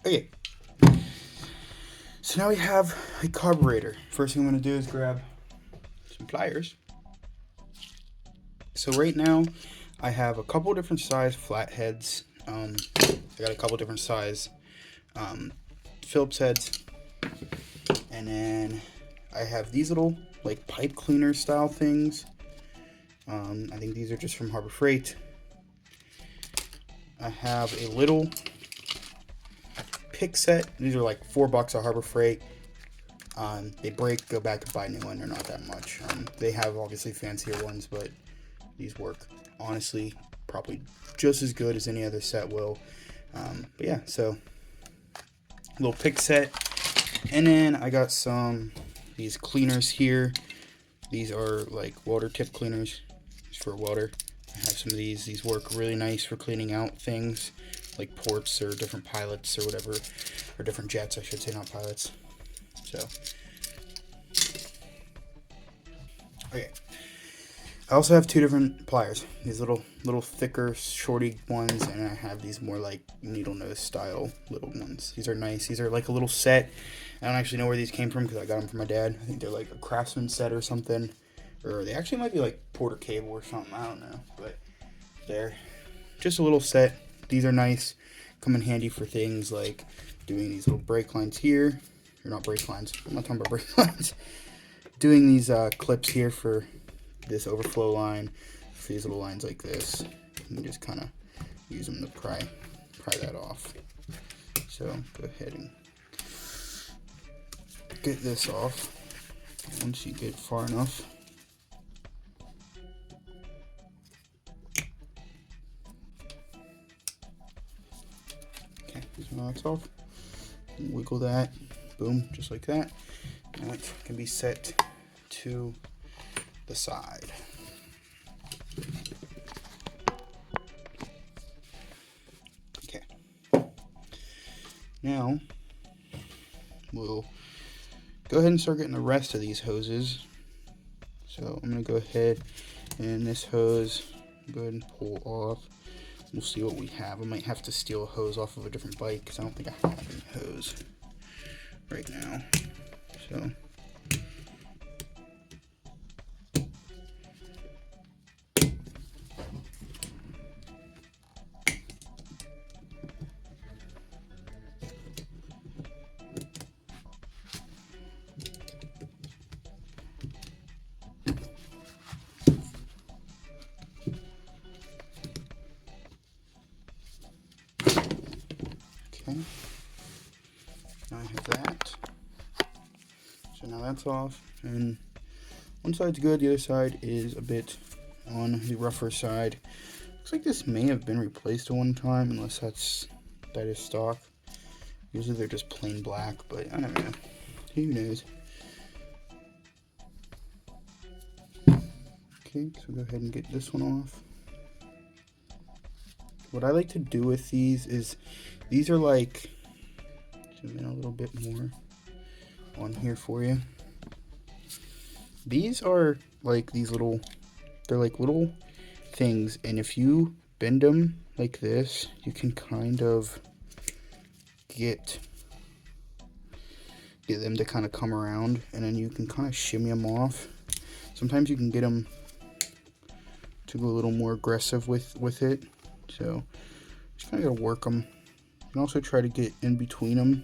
Okay, so now we have a carburetor. First thing I'm going to do is grab some pliers. So right now I have a couple different size flatheads. I got a couple different size Phillips heads, and then I have these little like pipe cleaner style things. I think these are just from Harbor Freight. I have a little pick set. These are like $4 at Harbor Freight. They break, go back and buy a new one. They're not that much. They have obviously fancier ones, but these work honestly probably just as good as any other set will. But yeah, so little pick set, and then I got these cleaners here. These are like welder tip cleaners for a welder. I have some of these. These work really nice for cleaning out things like ports or different pilots or whatever, or different jets, I should say, not pilots. So, okay. I also have two different pliers. These little thicker, shorty ones, and I have these more like needle nose style little ones. These are nice. These are like a little set. I don't actually know where these came from because I got them from my dad. I think they're like a Craftsman set or something, or they actually might be like Porter Cable or something. I don't know, but they're just a little set. These are nice. Come in handy for things like doing these little brake lines here. Or not brake lines. I'm not talking about brake lines. Doing these clips here for this overflow line, for these little lines like this. You can just kind of use them to pry that off. So go ahead and get this off once you get far enough. Okay, so now it's off. Wiggle that, boom, just like that. Now it can be set to the side. Okay. Now we'll go ahead and start getting the rest of these hoses. So I'm gonna go ahead and this hose, go ahead and pull off. We'll see what we have. I might have to steal a hose off of a different bike because I don't think I have any hose right now. So okay, now I have that. So now that's off, and one side's good, the other side is a bit on the rougher side. Looks like this may have been replaced at one time, unless that is stock. Usually they're just plain black, but I don't know. Who knows? Okay, so go ahead and get this one off. What I like to do with these is, these are like, zoom in a little bit more on here for you. These are like these little, they're like little things, and if you bend them like this, you can kind of get them to kind of come around, and then you can kind of shimmy them off. Sometimes you can get them to go a little more aggressive with it, so just kind of gotta work them. You can also try to get in between them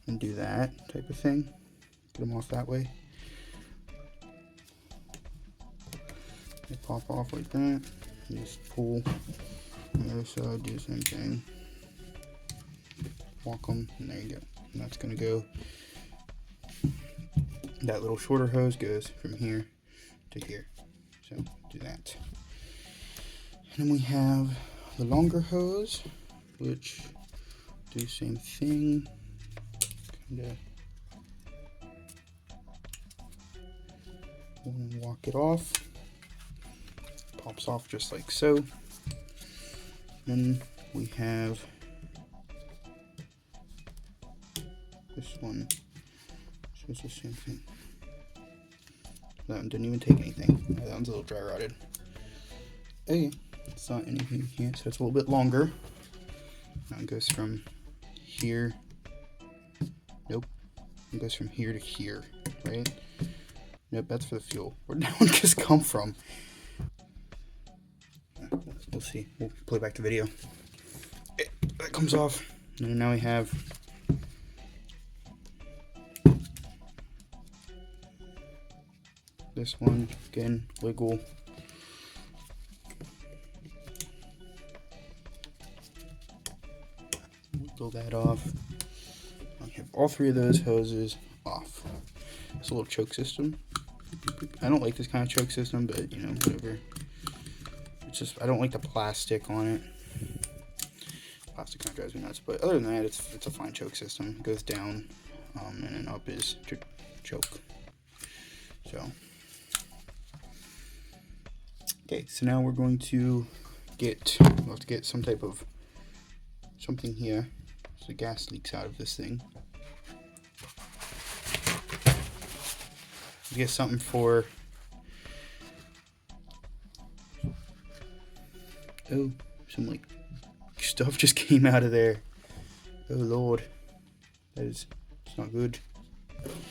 and do that type of thing. Get them off that way. They pop off like that. And just pull on the other side, do the same thing. Walk them, and there you go. And that's gonna go. That little shorter hose goes from here to here. So do that. And then we have the longer hose, which do the same thing. Kinda walk it off. Pops off just like so. Then we have this one. So it's the same thing. That one didn't even take anything. That one's a little dry rotted. Okay, It's not anything here, so it's a little bit longer. Now it goes from here. Nope. It goes from here to here, right? Nope, that's for the fuel. Where'd that one just come from? We'll see. We'll play back the video. That comes off. And now we have this one. Again, wiggle. Wiggle that off. I have all three of those hoses off. It's a little choke system. I don't like this kind of choke system, but you know, whatever. It's just, I don't like the plastic on it. Plastic kind of drives me nuts, but other than that, it's a fine choke system. It goes down, and then up is choke. So, okay, so now we're going to we'll have to get some type of something here, so the gas leaks out of this thing. Get something for, oh, some like stuff just came out of there. Oh lord, it's not good.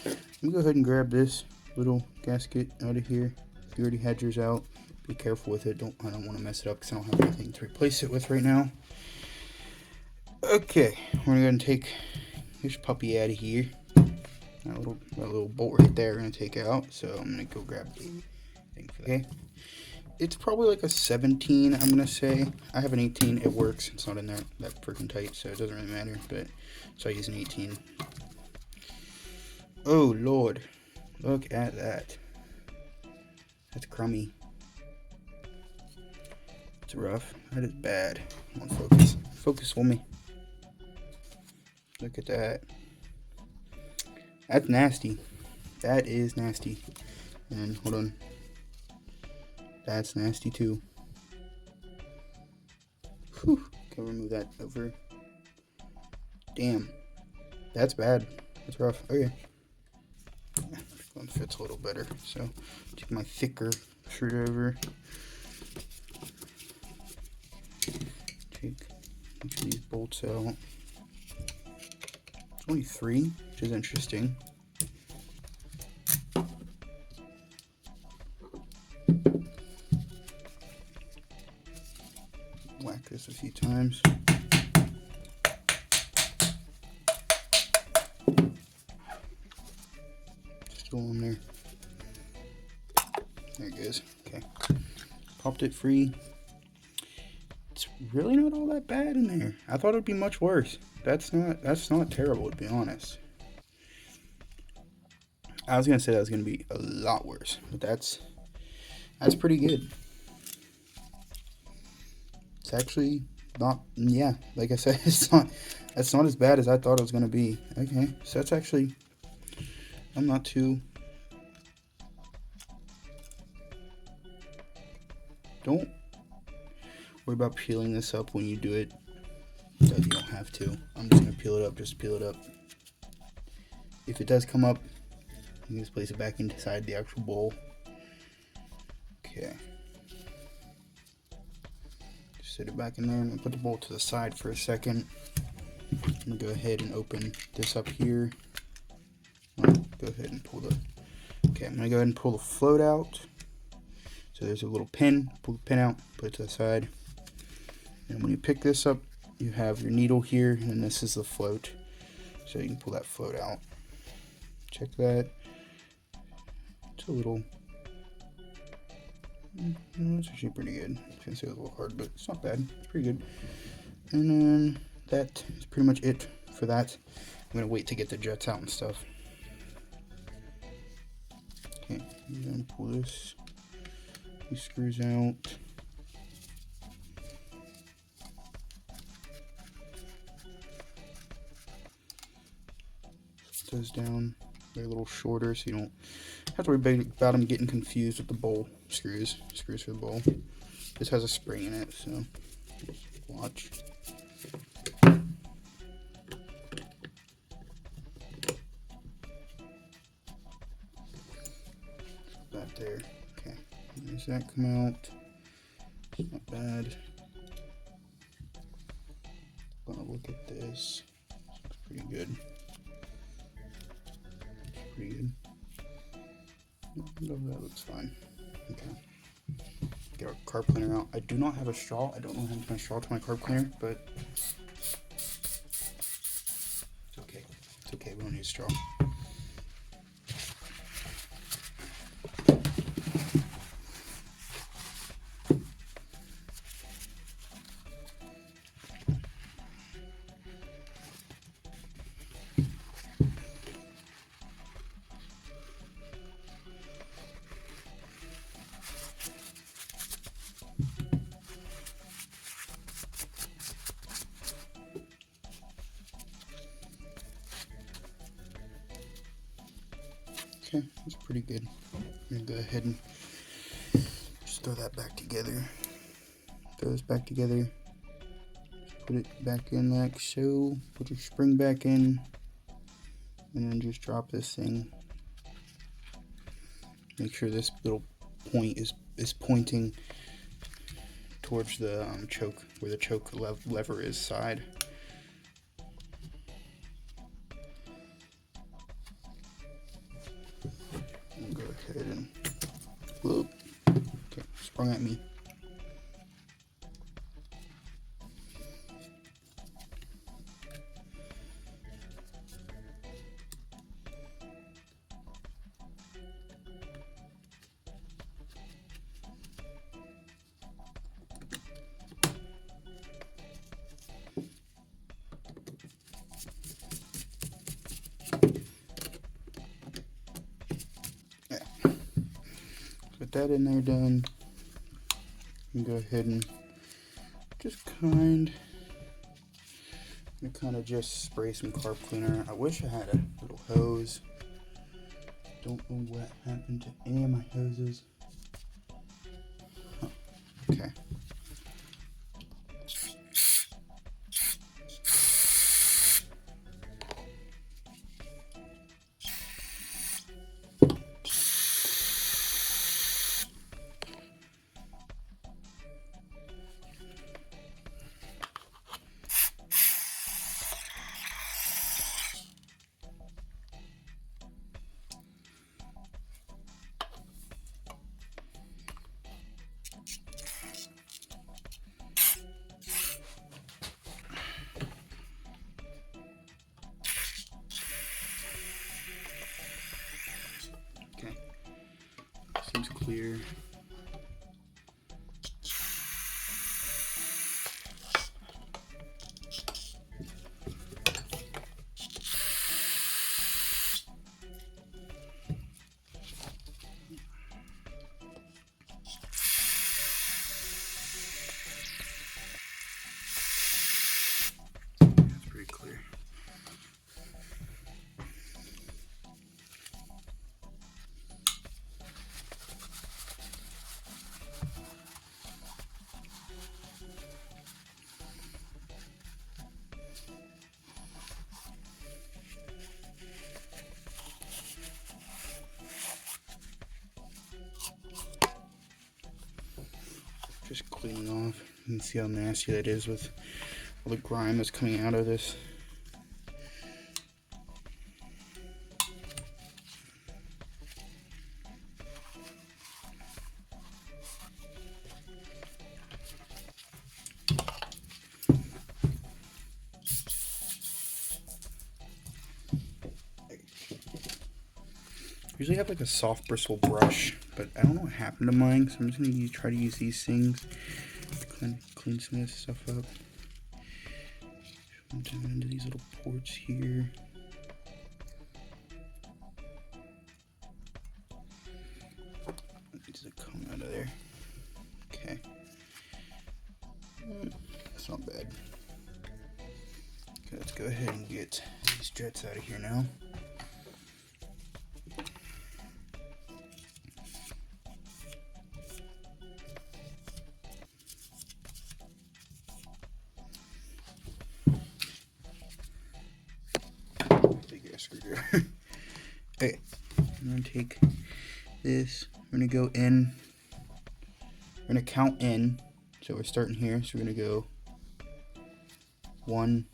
Let me go ahead and grab this little gasket out of here. If you already had yours out, be careful with it. I don't want to mess it up because I don't have anything to replace it with right now. Okay, we're gonna go ahead and take this puppy out of here. That little bolt right there we're gonna take out, so I'm gonna go grab the thing for that. Okay, it's probably like a 17, I'm gonna say. I have an 18, it works. It's not in there that freaking tight, so it doesn't really matter, but so I use an 18. Oh lord, look at that. That's crummy. It's rough. That is bad. Come on, focus. Focus for me. Look at that. That's nasty. That is nasty. And hold on. That's nasty too. Whew. Can remove that over. Damn. That's bad. That's rough. Okay. One fits a little better. So take my thicker screwdriver. Take each of these bolts out. Only 3, which is interesting. Whack this a few times. Still on there. There it goes. Okay. Popped it free. It's really not all that bad in there. I thought it would be much worse. That's not terrible, to be honest. I was gonna say that was gonna be a lot worse, but that's pretty good. It's actually not, yeah, like I said, it's not as bad as I thought it was gonna be. Okay, so that's actually, I'm not too. Don't worry about peeling this up when you do it. You don't have to. I'm just gonna peel it up. Just peel it up. If it does come up, you can just place it back inside the actual bowl. Okay. Just set it back in there. I'm gonna put the bowl to the side for a second. I'm gonna go ahead and open this up here. Go ahead and pull the. Okay, I'm gonna go ahead and pull the float out. So there's a little pin. Pull the pin out. Put it to the side. And when you pick this up, you have your needle here, and this is the float. So you can pull that float out. Check that. It's a little. It's actually pretty good. I was gonna say it was a little hard, but it's not bad. It's pretty good. And then that is pretty much it for that. I'm gonna wait to get the jets out and stuff. Okay, and then pull these screws out. Those down. They're a little shorter, so you don't have to worry about them getting confused with the bowl screws for the bowl. This has a spring in it, so watch. That there. Okay. There's that come out. Not bad. Gonna look at this. Looks pretty good. Pretty good. No, that looks fine. Okay. Get our carb cleaner out. I do not have a straw. I don't know how to use my straw to my carb cleaner, but it's okay. It's okay. We don't need a straw. Okay, that's pretty good. I'm gonna go ahead and just throw that back together. Throw this back together. Just put it back in like so. Put your spring back in. And then just drop this thing. Make sure this little point is pointing towards the choke, where the choke lever is side. And go ahead and whoop. Okay, sprung at me. Put that in there done. And go ahead and just kind of just spray some carb cleaner. I wish I had a little hose. Don't know what happened to any of my hoses. Huh. Okay. Okay. Seems clear. That's pretty clear. Just cleaning off. You can see how nasty that is with all the grime that's coming out of this. Usually have like a soft bristle brush, but I don't know what happened to mine, so I'm just gonna try to use these things to clean some of this stuff up. Down into these little ports here. It needs to come out of there. Okay. That's not bad. Okay, let's go ahead and get these jets out of here now. Screwdriver. Okay, I'm gonna take this. I'm gonna go in. We're gonna count in So we're starting here, so we're gonna go 1,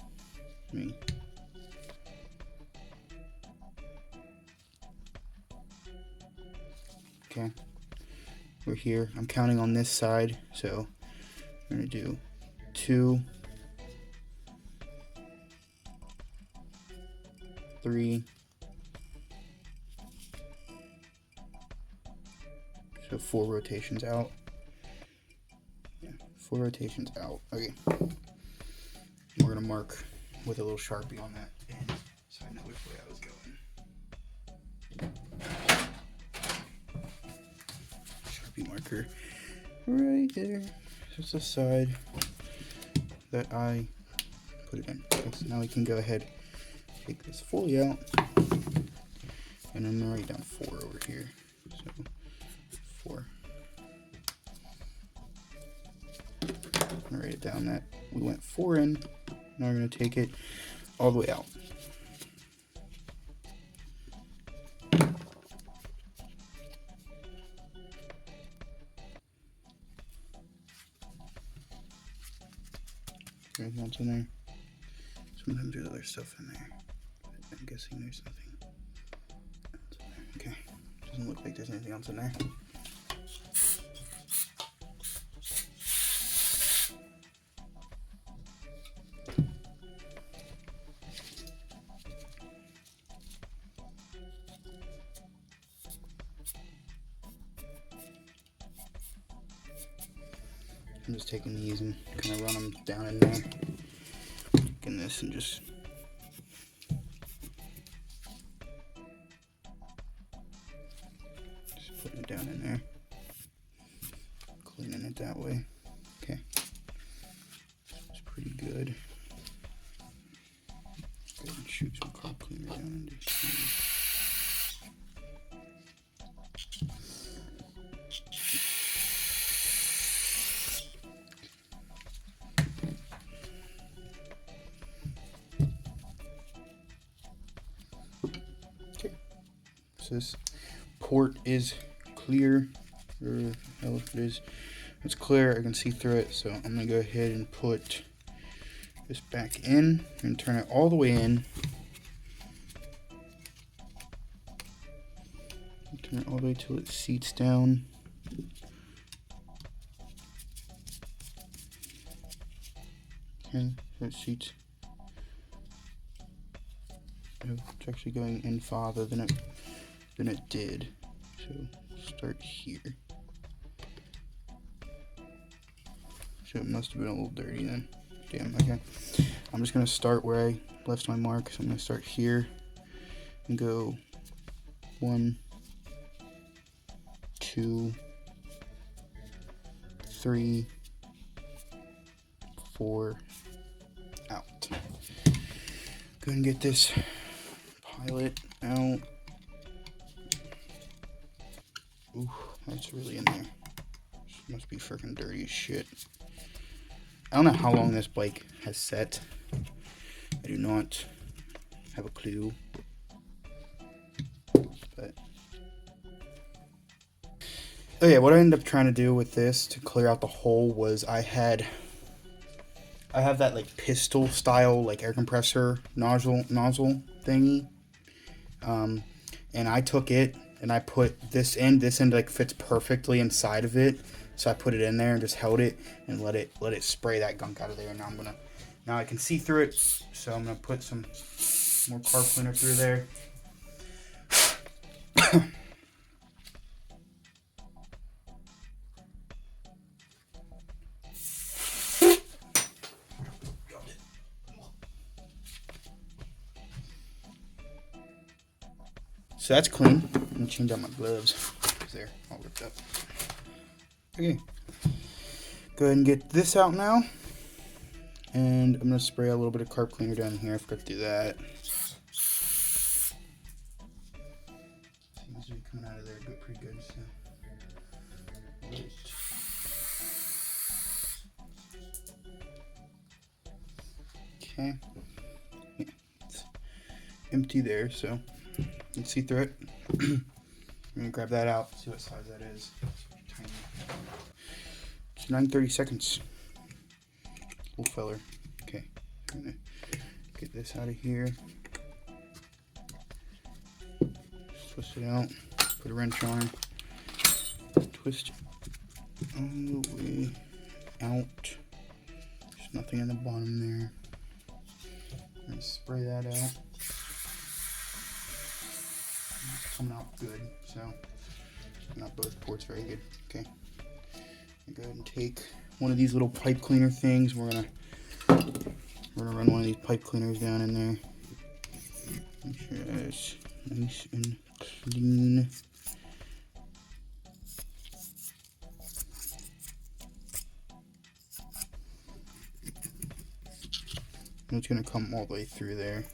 okay, we're here. I'm counting on this side, so we're gonna do 2, 3, so 4 rotations out. Yeah, 4 rotations out. Okay. We're gonna mark with a little Sharpie on that end so I know which way I was going. Sharpie marker right there. So it's the side that I put it in. Okay, so now we can go ahead, take this fully out, and I'm gonna write down 4 over here. So 4. I'm gonna write it down that we went 4 in. Now we're gonna take it all the way out. Anything else in there? Sometimes there's other stuff in there. I'm guessing there's nothing else in there. Okay. Doesn't look like there's anything else in there. I'm just taking these and kind of run them down in there. Taking this and just putting it down in there. Cleaning it that way. Okay. It's pretty good. Go ahead and shoot some carb cleaner down into here. This port is clear, or hell if it is, it's clear, I can see through it, so I'm gonna go ahead and put this back in and turn it all the way in. Turn it all the way till it seats down. Okay, so it seats. Oh, it's actually going in farther than it did. So start here. So it must have been a little dirty then. Damn, okay. I'm just gonna start where I left my mark. So I'm gonna start here and go 1, 2, 3, 4, out. Go ahead and get this pilot out. Ooh, that's really in there. This must be freaking dirty as shit. I don't know how long this bike has set. I do not have a clue. But oh yeah, what I ended up trying to do with this to clear out the hole was I have that like pistol style like air compressor nozzle thingy. And I took it and I put this end like fits perfectly inside of it. So I put it in there and just held it and let it spray that gunk out of there. And now I can see through it. So I'm gonna put some more carb cleaner through there. So that's clean. I'm gonna change out my gloves because they're all ripped up. Okay, go ahead and get this out now. And I'm gonna spray a little bit of carb cleaner down here. I forgot to do that. Seems to be coming out of there pretty good. So. Okay. Yeah, it's empty there, so you can see through it. I'm gonna grab that out, see what size that is. Tiny. 9:30 seconds. Little feller. Okay, I'm gonna get this out of here. Twist it out. Put a wrench on. Twist it all the way out. There's nothing in the bottom there. I'm gonna spray that out. It's coming out good, so not both ports very good. Okay, go ahead and take one of these little pipe cleaner things. We're gonna run one of these pipe cleaners down in there. Make sure it's nice and clean. And it's gonna come all the way through there.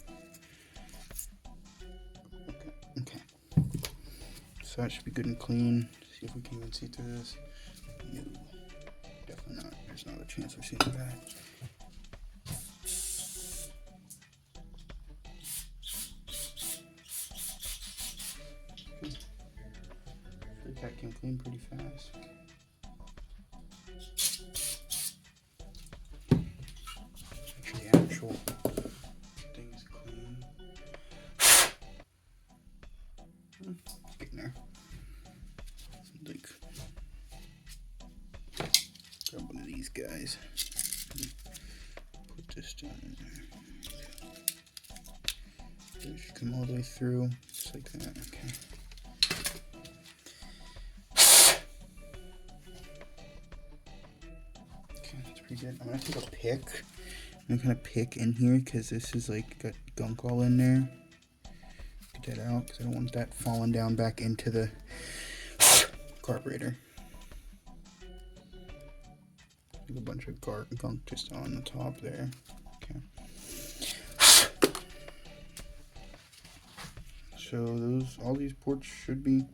Okay. So that should be good and clean. See if we can even see through this. No, definitely not. There's not a chance we're seeing that. I think that came clean pretty fast. Make sure the actual thing's clean. It's getting there. Like, grab one of these guys. Put this down in there. It should come all the way through, just like that. Okay. Okay, that's pretty good. I'm gonna take a pick. I'm gonna kind of pick in here because this is like got gunk all in there. Get that out because I don't want that falling down back into the carburetor. There's a bunch of gunk just on the top there. Okay. So all these ports should be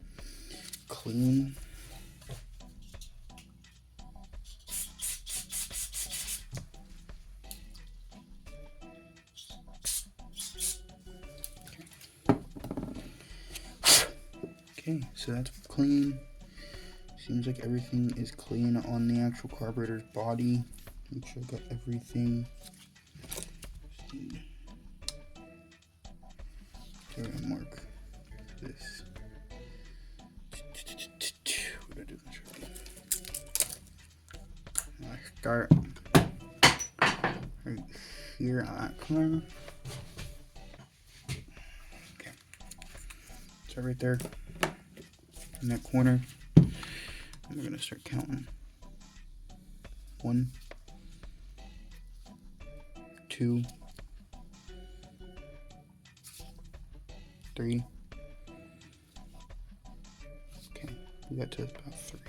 clean. Okay, so that's clean. Seems like everything is clean on the actual carburetor's body. Make sure I got everything. Here, I'm gonna mark this. What did I do? I start right here on that corner. Okay, so right there in that corner. And we're gonna start counting. 1, 2, 3. Okay, we got to about 3.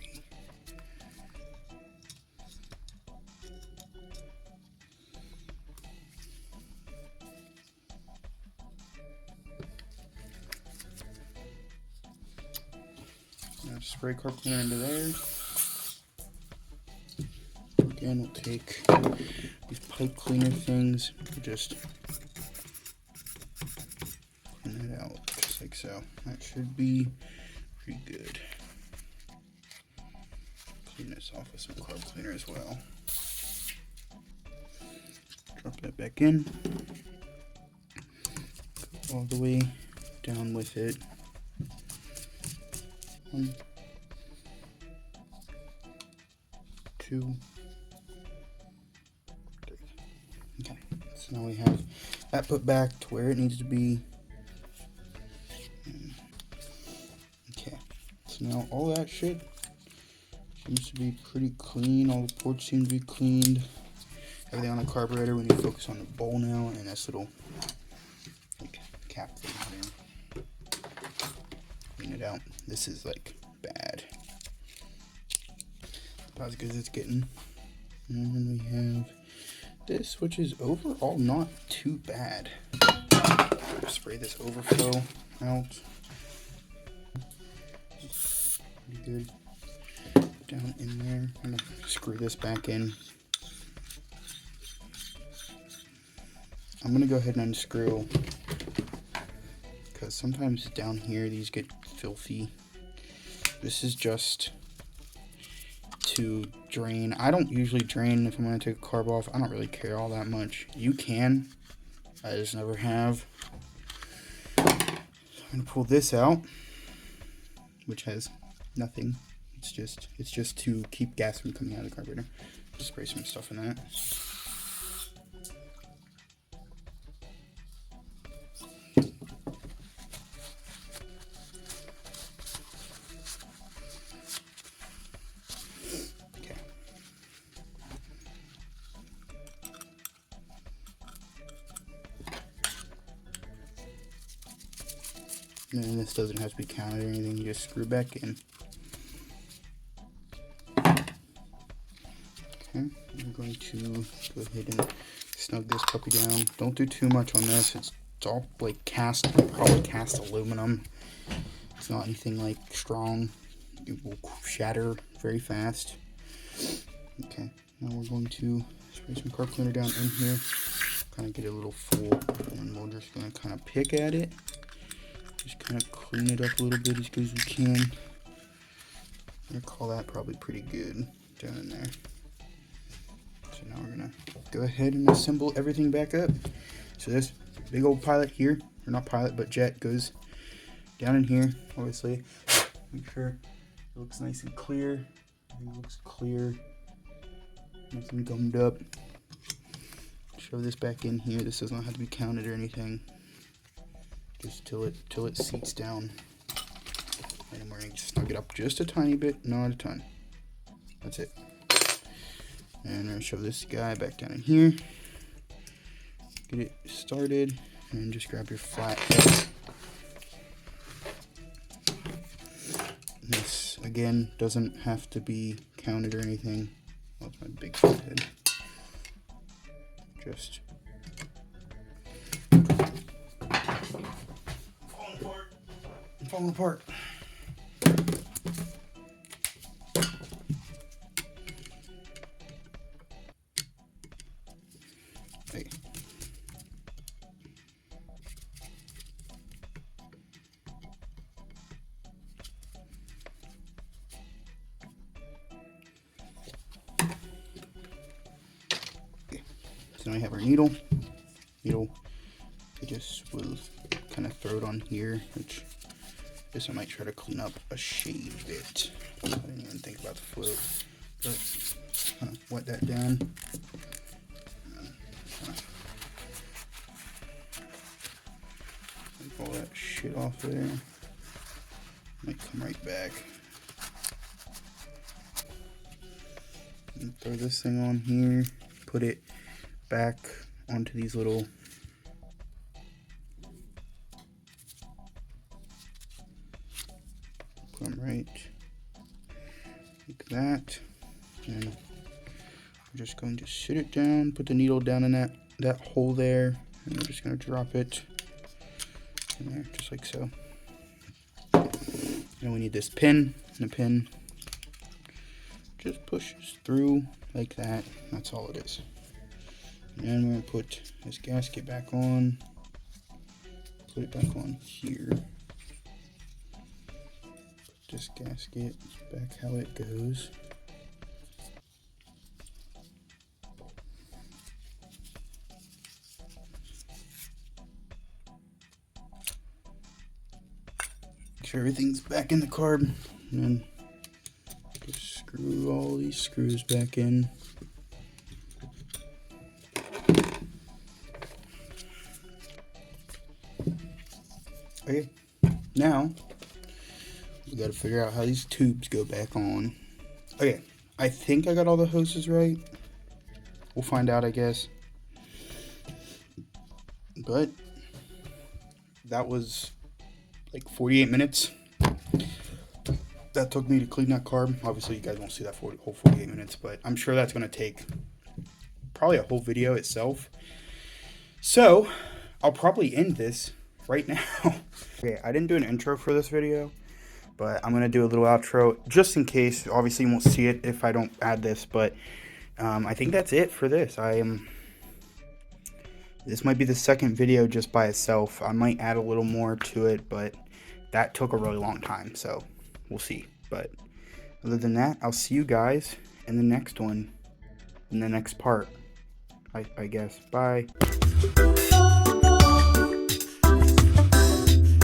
Now spray carb cleaner into there. Again, we'll take these pipe cleaner things, we'll just clean it out just like so. That should be pretty good. Clean this off with some carb cleaner as well. Drop that back in. Go all the way down with it. 1, 2, 3. Okay, so now we have that put back to where it needs to be. Okay, so now all that shit seems to be pretty clean. All the ports seem to be cleaned. Everything on the carburetor, we need to focus on the bowl now and this little like cap thing here. Clean it out. This is like bad. About as good as it's getting. And then we have this, which is overall not too bad. Spray this overflow out. Pretty good. Down in there. I'm gonna screw this back in. I'm gonna go ahead and unscrew because sometimes down here these get filthy. This is just to drain. I don't usually drain if I'm going to take a carb off. I don't really care all that much. You can. I just never have. So I'm going to pull this out, which has nothing. It's just to keep gas from coming out of the carburetor. Just spray some stuff in that. And this doesn't have to be counted or anything, you just screw back in. Okay, I'm going to go ahead and snug this puppy down. Don't do too much on this, it's all like probably cast aluminum. It's not anything like strong, it will shatter very fast. Okay, now we're going to spray some carb cleaner down in here, kind of get it a little full, and we're just going to kind of pick at it. Just kind of clean it up a little bit as good as we can. I call that probably pretty good down in there. So now we're gonna go ahead and assemble everything back up. So this big old pilot here, or not pilot, but jet goes down in here, obviously. Make sure it looks nice and clear. Everything looks clear. Nothing gummed up. Shove this back in here. This does not have to be counted or anything. Just till it seats down, and we're going to snug it up just a tiny bit, not a ton. That's it. And I'm going to shove this guy back down in here, get it started, and just grab your flat head. This again doesn't have to be counted or anything. That's my big flat head. Just falling apart. Hey. Okay. So now we have our needle. I just will kind of throw it on here, which this I might try to clean up a shade bit. I didn't even think about the float, but kind of wet that down. Take all that shit off there. Might come right back. And throw this thing on here. Put it back onto these little right like that, and we're just going to sit it down, put the needle down in that hole there, and we're just going to drop it in there just like so. And we need this pin, and the pin just pushes through like that. That's all it is. And we're going to put this gasket back on, put it back on here. This gasket back how it goes. Make sure everything's back in the carb, and then just screw all these screws back in. Okay, now we got to figure out how these tubes go back on. Okay, I think I got all the hoses right. We'll find out, I guess. But that was like 48 minutes. That took me to clean that carb. Obviously, you guys won't see that whole 48 minutes, but I'm sure that's going to take probably a whole video itself. So I'll probably end this right now. Okay, I didn't do an intro for this video, but I'm going to do a little outro just in case. Obviously, you won't see it if I don't add this, but I think that's it for this. This might be the second video just by itself. I might add a little more to it, but that took a really long time, so we'll see. But other than that, I'll see you guys in the next one, in the next part, I guess. Bye.